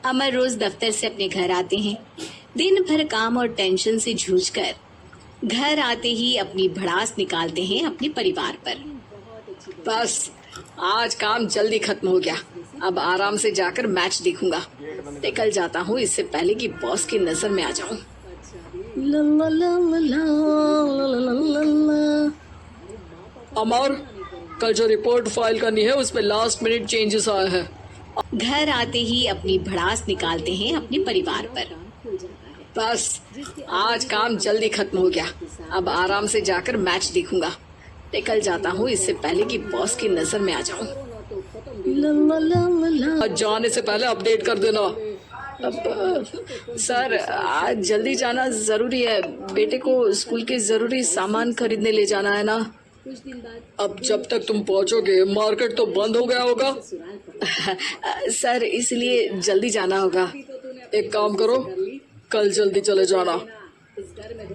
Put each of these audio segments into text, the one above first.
अमर रोज दफ्तर से अपने घर आते हैं। दिन भर काम और टेंशन से जूझकर घर आते ही अपनी भड़ास निकालते हैं अपने परिवार पर। बस आज काम जल्दी खत्म हो गया। अब आराम से जाकर मैच देखूंगा। निकल जाता हूँ इससे पहले कि बॉस की नजर में आ जाऊं। अमर, कल जो रिपोर्ट फाइल करनी है उसमें लास्ट मिनट चेंजेस आए हैं। घर आते ही अपनी भड़ास निकालते हैं अपने परिवार पर। बस आज काम जल्दी खत्म हो गया। अब आराम से जाकर मैच देखूंगा। निकल जाता हूँ इससे पहले कि बॉस की नजर में आ जाऊं। जाने से पहले अपडेट कर देना। सर आज जल्दी जाना जरूरी है। बेटे को स्कूल के जरूरी सामान खरीदने ले जाना है ना। अब जब तक तुम पहुंचोगे मार्केट तो बंद हो गया होगा। सर इसलिए जल्दी जाना होगा। एक काम करो, कल जल्दी चले जाना।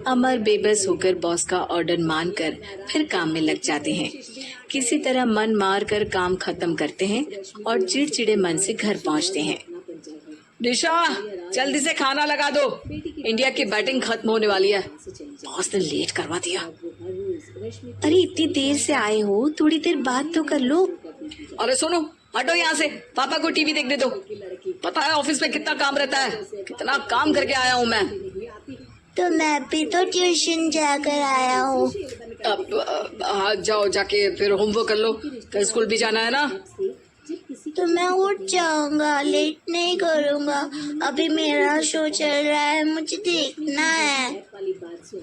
अमर बेबस होकर बॉस का ऑर्डर मानकर फिर काम में लग जाते हैं। किसी तरह मन मार कर काम खत्म करते हैं और चिड़चिड़े मन से घर पहुंचते हैं। निशा, जल्दी से खाना लगा दो। इंडिया की बैटिंग खत्म होने वाली है। बॉस ने लेट करवा दिया। अरे इतनी देर से आए हो, थोड़ी देर बात तो कर लो। अरे सुनो, हटो यहाँ से। पापा को टीवी देखने दो। पता है ऑफिस में कितना काम रहता है। कितना काम करके आया हूँ मैं। तो मैं भी तो ट्यूशन जाकर आया हूँ। अब जाओ, जाके फिर होमवर्क कर लो। कल स्कूल भी जाना है ना। तो मैं उठ जाऊंगा, लेट नहीं करूंगा। अभी मेरा शो चल रहा है, मुझे देखना है।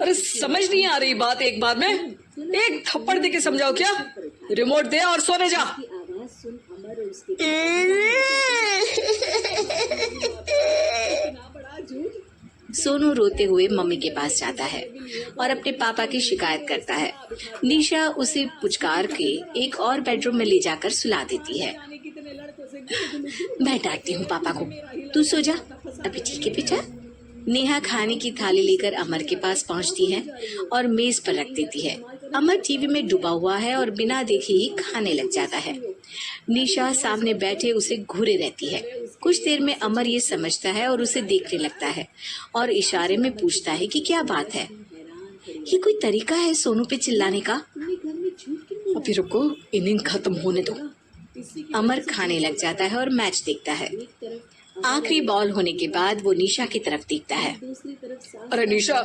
अरे समझ नहीं आ रही बात एक बार में। एक थप्पड़ दे के समझाओ क्या। रिमोट दे और सोने जा। सोनू रोते हुए मम्मी के पास जाता है और अपने पापा की शिकायत करता है। निशा उसे पुचकार के एक और बेडरूम में ले जाकर सुला देती है। मैं डांटती हूँ पापा को, तू सो जा। अभी ठीक है बेटा। नेहा खाने की थाली लेकर अमर के पास पहुँचती है और मेज पर रख देती है। अमर टीवी में डूबा हुआ है और बिना देखे ही खाने लग जाता है। निशा सामने बैठे उसे घूरे रहती है। कुछ देर में अमर ये समझता है और उसे देखने लगता है और इशारे में पूछता है कि क्या बात है। ये कोई तरीका है सोनू पे चिल्लाने का? अभी रुको, इनिंग खत्म होने दो। अमर खाने लग जाता है और मैच देखता है। आखिरी बॉल होने के बाद वो निशा की तरफ देखता है। अरे निशा,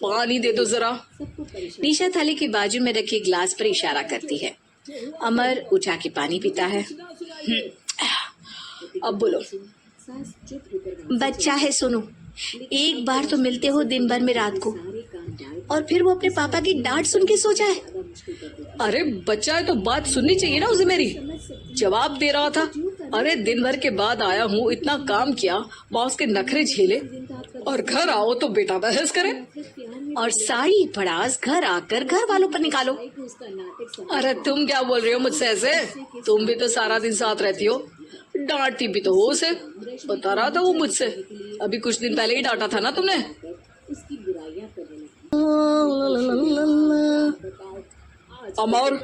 पानी दे दो जरा। निशा थाली के बाजू में रखे ग्लास पर इशारा करती है। अमर उठा के पानी पीता है। अब बोलो। बच्चा है सोनू, एक बार तो मिलते हो दिन भर में रात को, और फिर वो अपने पापा की डांट सुन के सो जाए। अरे बच्चा है तो बात सुननी चाहिए ना उसे मेरी। जवाब दे रहा था। अरे दिन भर के बाद आया हूँ, इतना काम किया, बॉस के नखरे झेले, और घर आओ तो बेटा बहस करे और सारी भड़ास घर आकर घर वालों पर निकालो। अरे तुम क्या बोल रही हो मुझसे ऐसे? तुम भी तो सारा दिन साथ रहती हो। डांटती भी तो हो उसे। बता रहा था वो मुझसे। अभी कुछ दिन पहले ही डांटा था ना तुमने। अमर,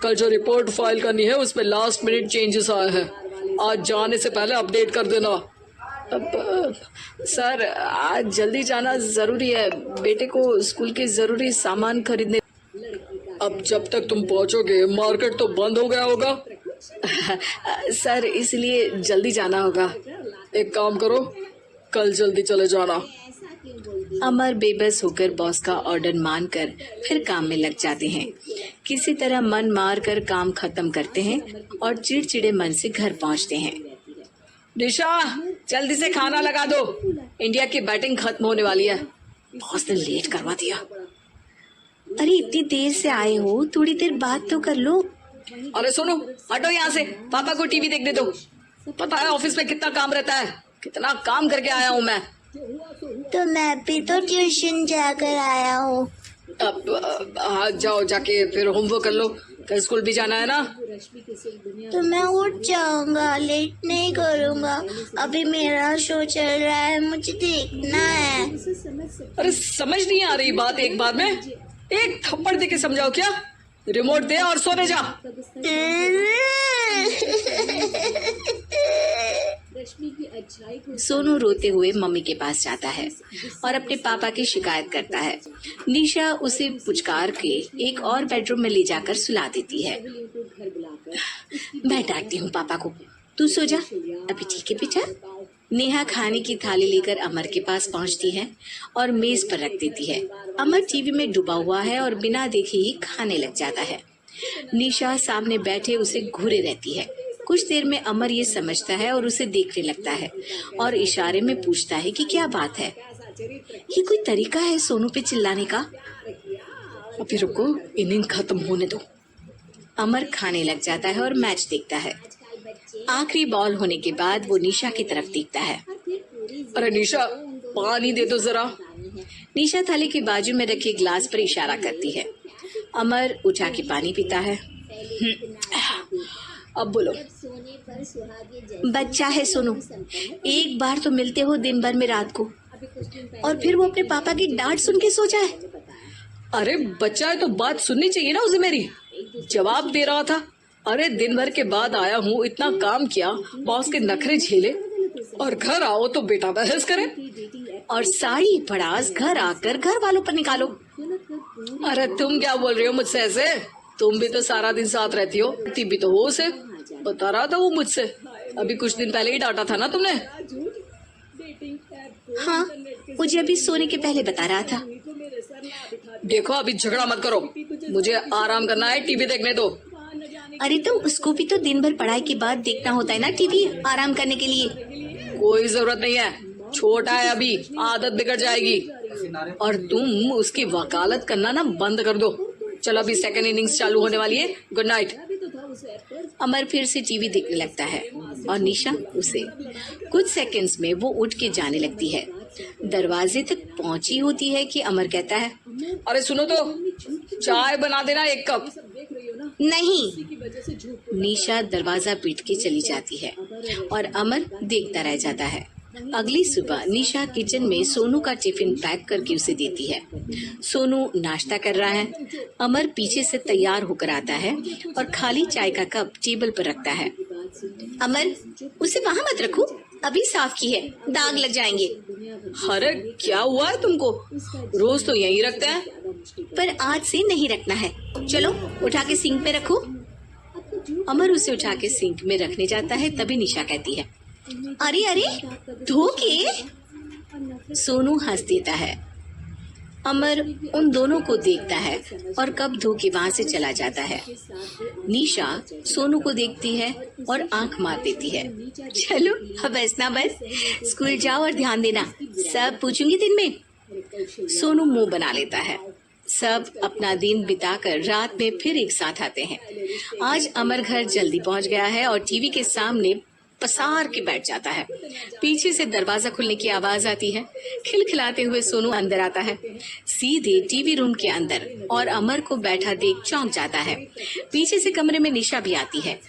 कल जो रिपोर्ट फाइल करनी है उसमें लास्ट मिनट चेंजेस आए हैं। आज जाने से पहले अपडेट कर देना। अब सर आज जल्दी जाना जरूरी है। बेटे को स्कूल के जरूरी सामान खरीदने। अब जब तक तुम पहुंचोगे मार्केट तो बंद हो गया होगा। सर इसलिए जल्दी जाना होगा। एक काम करो, कल जल्दी चले जाना। अमर बेबस होकर बॉस का ऑर्डर मानकर फिर काम में लग जाते हैं। किसी तरह मन मार कर काम खत्म करते हैं और चिड़चिड़े मन से घर पहुंचते हैं। निशा, जल्दी से खाना लगा दो। इंडिया की बैटिंग खत्म होने वाली है। बॉस ने लेट करवा दिया। अरे इतनी देर से आए हो, थोड़ी देर बात तो कर लो। अरे सुनो, हटो यहाँ से। पापा को टीवी देखने दो। पता है ऑफिस में कितना काम रहता है। कितना काम करके आया हूँ मैं। तो मैं भी तो ट्यूशन जाकर आया हूँ। अब जाओ, जाके फिर होमवर्क कर लो। कल स्कूल भी जाना है ना। तो मैं उठ जाऊंगा, लेट नहीं करूंगा। अभी मेरा शो चल रहा है, मुझे देखना है। अरे समझ नहीं आ रही बात एक बार में। एक थप्पड़ दे के समझाओ क्या। रिमोट दे और सोने जा। सोनू रोते हुए मम्मी के पास जाता है और अपने पापा की शिकायत करता है। निशा उसे पुचकार के एक और बेडरूम में ले जाकर सुला देती है। मैं डांटती हूँ पापा को, तू सो जा, अभी ठीक है बेटा। नेहा खाने की थाली लेकर अमर के पास पहुंचती है और मेज पर रख देती है। अमर टीवी में डूबा हुआ है और बिना देखे ही खाने लग जाता है। निशा सामने बैठे उसे घूरे रहती है। कुछ देर में अमर ये समझता है और उसे देखने लगता है और इशारे में पूछता है कि क्या बात है। ये कोई तरीका है सोनू पे चिल्लाने का? अभी रुको, इनिंग खत्म होने दो। अमर खाने लग जाता है और मैच देखता है। आखिरी बॉल होने के बाद वो निशा की तरफ देखता है। अरे निशा, पानी दे दो जरा। निशा थाली के बाजू में रखे ग्लास पर इशारा करती है। अमर उठा के पानी पीता है। अब बोलो। बच्चा है सोनू, एक बार तो मिलते हो दिन भर में रात को, और फिर वो अपने पापा की डांट सुन के सो जाए। अरे बच्चा है तो बात सुननी चाहिए ना उसे मेरी। जवाब दे रहा था। अरे दिन भर के बाद आया हूँ, इतना काम किया, बॉस के नखरे झेले, और घर आओ तो बेटा बहस करे और सारी भड़ास घर आकर घर वालों पर निकालो। अरे तुम क्या बोल रही हो मुझसे ऐसे? तुम भी तो सारा दिन साथ रहती हो, ती भी तो हो उसे। बता रहा था वो मुझसे, अभी कुछ दिन पहले ही डांटा था ना तुमने। हाँ, मुझे अभी सोने के पहले बता रहा था। देखो अभी झगड़ा मत करो, मुझे आराम करना है, टीवी देखने दो। अरे तो उसको भी तो दिन भर पढ़ाई के बाद देखना होता है ना टीवी, आराम करने के लिए। कोई जरूरत नहीं है, छोटा है अभी, आदत बिगड़ जाएगी। और तुम उसकी वकालत करना ना बंद कर दो। चलो अभी सेकंड इनिंग्स चालू होने वाली है, गुड नाइट। अमर फिर से टीवी देखने लगता है और निशा उसे। कुछ सेकंड्स में वो उठ के जाने लगती है। दरवाजे तक पहुंची होती है कि अमर कहता है, अरे सुनो तो, चाय बना देना 1 कप। नहीं। निशा दरवाजा पीट के चली जाती है और अमर देखता रह जाता है। अगली सुबह निशा किचन में सोनू का टिफिन पैक करके उसे देती है। सोनू नाश्ता कर रहा है। अमर पीछे से तैयार होकर आता है और खाली चाय का कप टेबल पर रखता है। अमर, उसे वहाँ मत रखो, अभी साफ की है, दाग लग जाएंगे। अरे क्या हुआ है तुमको? रोज तो यहीं रखते हैं। पर आज से नहीं रखना है। चलो उठा के सिंक में रखो। अमर उसे उठा के सिंक में रखने जाता है, तभी निशा कहती है, अरे अरे धो के। सोनू हंस देता है। अमर उन दोनों को देखता है और कब धो के वहाँ से चला जाता है। निशा सोनू को देखती है और आंख मार देती है। चलो अब हंसना बस, स्कूल जाओ और ध्यान देना, सब पूछूंगी दिन में। सोनू मुंह बना लेता है। सब अपना दिन बिताकर रात में फिर एक साथ आते हैं। आज अमर घर जल्दी पहुंच गया है और टीवी के सामने पसार के बैठ जाता है। पीछे से दरवाजा खुलने की आवाज आती है। खिलखिलाते हुए सोनू अंदर आता है, सीधे टीवी रूम के अंदर, और अमर को बैठा देख चौंक जाता है। पीछे से कमरे में निशा भी आती है।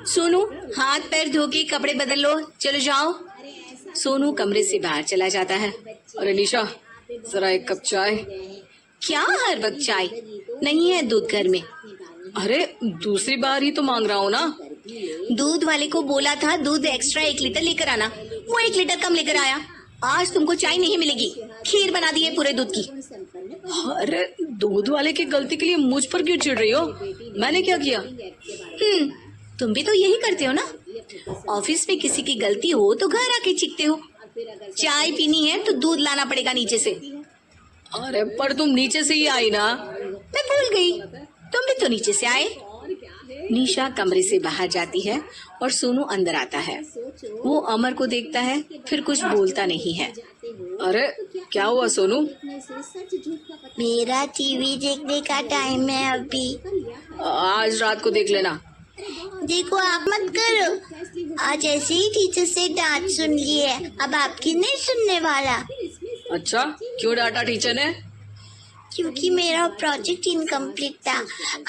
सोनू, हाथ पैर धो के कपड़े बदल लो, चलो जाओ। सोनू कमरे से बाहर चला जाता है। अरे निशा, जरा 1 कप चाय। क्या हर वक्त चाय? नहीं है दूध घर में। अरे दूसरी बार ही तो मांग रहा हूँ ना। दूध वाले को बोला था दूध एक्स्ट्रा 1 लीटर लेकर आना, वो 1 लीटर कम लेकर आया। आज तुमको चाय नहीं मिलेगी, खीर बना दी है पूरे दूध की। अरे दूध वाले की गलती के लिए मुझ पर क्यों चिढ़ रही हो? मैंने क्या किया? तुम भी तो यही करते हो ना। ऑफिस में किसी की गलती हो तो घर आके चीखते हो। चाय पीनी है तो दूध लाना पड़ेगा नीचे से। अरे पर तुम नीचे से ही आई ना। मैं भूल गई, तुम भी तो नीचे से आए। निशा कमरे से बाहर जाती है और सोनू अंदर आता है। वो अमर को देखता है, फिर कुछ बोलता नहीं है। अरे क्या हुआ सोनू? मेरा टीवी देखने का टाइम है अभी। आज रात को देख लेना। देखो आप मत करो, आज ऐसे ही टीचर से डांट सुन ली है, अब आपकी नहीं सुनने वाला। अच्छा, क्यों डांटा टीचर ने? क्योंकि मेरा प्रोजेक्ट इनकम्प्लीट था,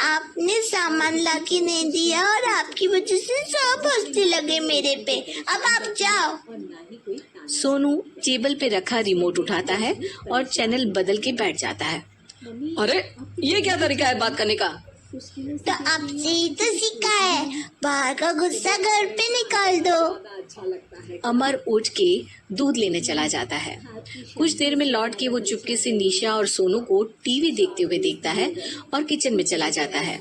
आपने सामान ला के नहीं दिया और आपकी वजह से सब हंसने लगे मेरे पे। अब आप जाओ। सोनू टेबल पे रखा रिमोट उठाता है और चैनल बदल के बैठ जाता है। अरे ये क्या तरीका है बात करने का? तो आपसे ही तो सीखा है, बाहर का गुस्सा घर पे निकाल दो। अमर उठ के दूध लेने चला जाता है। कुछ देर में लौट के वो चुपके से निशा और सोनू को टीवी देखते हुए देखता है और किचन में चला जाता है।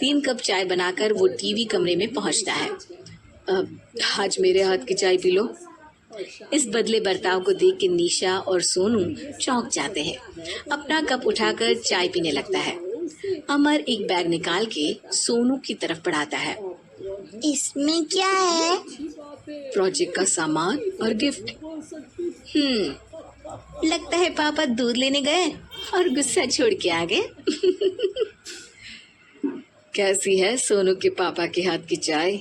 3 कप चाय बनाकर वो टीवी कमरे में पहुंचता है। आज मेरे हाथ की चाय पी लो। इस बदले बर्ताव को देख के निशा और सोनू चौंक जाते हैं। अपना कप उठाकर चाय पीने लगता है। अमर एक बैग निकाल के सोनू की तरफ बढ़ाता है। इसमें क्या है? प्रोजेक्ट का सामान और गिफ्ट। लगता है पापा दूध लेने गए और गुस्सा छोड़ के आ गए। कैसी है सोनू के पापा के हाथ की चाय?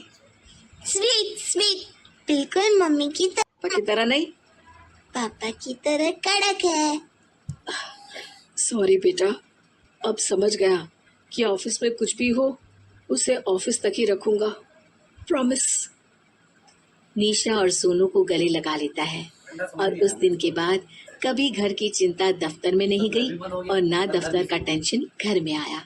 स्वीट स्वीट, बिल्कुल मम्मी की तरह। पापा की तरह नहीं। पापा की तरह कड़क है। सॉरी बेटा, अब समझ गया कि ऑफिस में कुछ भी हो उसे ऑफिस तक ही रखूंगा, प्रॉमिस। निशा और सोनू को गले लगा लेता है और उस दिन के बाद कभी घर की चिंता दफ्तर में नहीं गई और ना दफ्तर का टेंशन घर में आया।